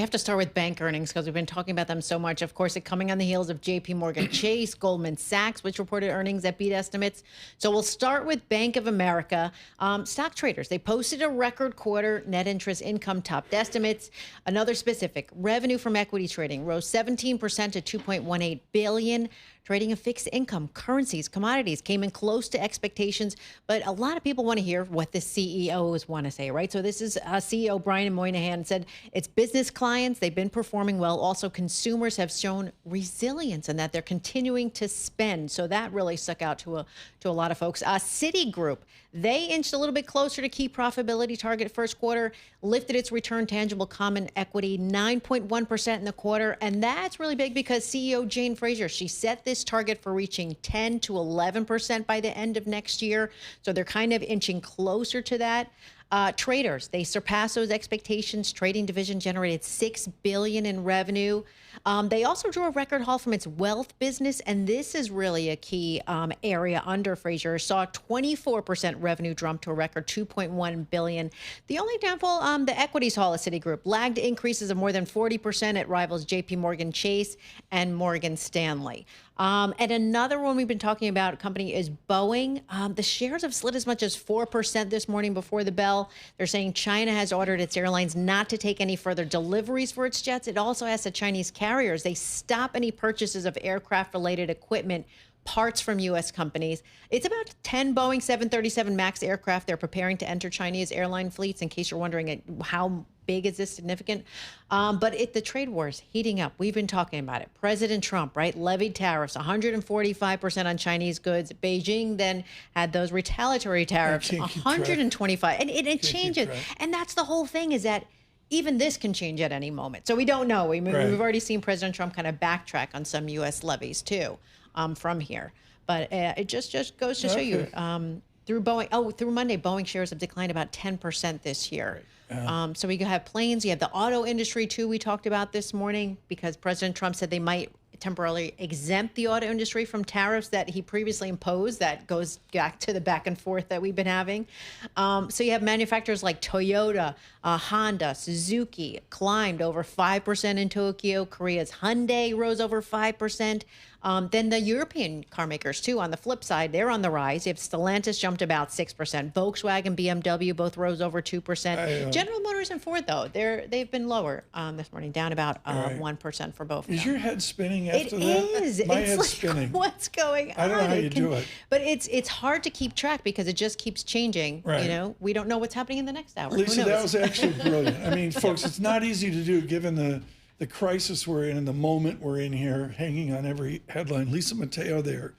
I have to start with bank earnings because we've been talking about them so much. Of course, it coming on the heels of JP Morgan Chase, Goldman Sachs, which reported earnings that beat estimates. So we'll start with Bank of America. Stock traders, they posted a record quarter. Net interest income topped estimates. Another specific, revenue from equity trading rose 17% to $2.18 billion. Trading of fixed income, currencies, commodities came in close to expectations, but a lot of people want to hear what the CEOs want to say, right? So this is CEO Brian Moynihan said it's business clients, they've been performing well. Also, consumers have shown resilience and that they're continuing to spend. So that really stuck out to a lot of folks. Citigroup, they inched a little bit closer to key profitability target first quarter, lifted its return tangible common equity 9.1% in the quarter. And that's really big because CEO Jane Fraser, she set this target for reaching 10 to 11% by the end of next year. So they're kind of inching closer to that. Traders, they surpassed those expectations. Trading division generated $6 billion in revenue. They also drew a record haul from its wealth business, and this is really a key area under Fraser. Saw 24% revenue jump to a record $2.1 billion. The only downfall, the equities haul at Citigroup lagged increases of more than 40% at rivals JP Morgan Chase and Morgan Stanley. And another one we've been talking about company is Boeing. The shares have slid as much as 4% this morning before the bell. They're saying China has ordered its airlines not to take any further deliveries for its jets. It also asked the Chinese carriers they stop any purchases of aircraft-related equipment, parts from U.S. companies. It's about 10 Boeing 737 MAX aircraft they're preparing to enter Chinese airline fleets, in case you're wondering how big is this significant. But the trade war is heating up. We've been talking about it. President Trump, right, levied tariffs, 145% on Chinese goods. Beijing then had those retaliatory tariffs, 125. And it changes. And that's the whole thing, is that even this can change at any moment. So we don't know. We've already seen President Trump kind of backtrack on some U.S. levies, too, from here. But it just goes to show you, through Monday, Boeing shares have declined about 10% this year. So we have planes. You have the auto industry, too, we talked about this morning, because President Trump said they might temporarily exempt the auto industry from tariffs that he previously imposed. That goes back to the back and forth that we've been having. So you have manufacturers like Toyota, Honda, Suzuki climbed over 5% in Tokyo. Korea's Hyundai rose over 5%. Then the European car makers, too, on the flip side, they're on the rise. You have Stellantis jumped about 6%. Volkswagen, BMW both rose over 2%. General Motors and Ford, though, they've been lower this morning, down about 1% for both. Is your head spinning after that? It is. My it's head's like, spinning. What's going on? I don't know how you do it. But it's hard to keep track because it just keeps changing. Right. You know, we don't know what's happening in the next hour. Lisa, that was actually brilliant. I mean, folks, it's not easy to do given the crisis we're in and the moment we're in here, hanging on every headline. Lisa Mateo there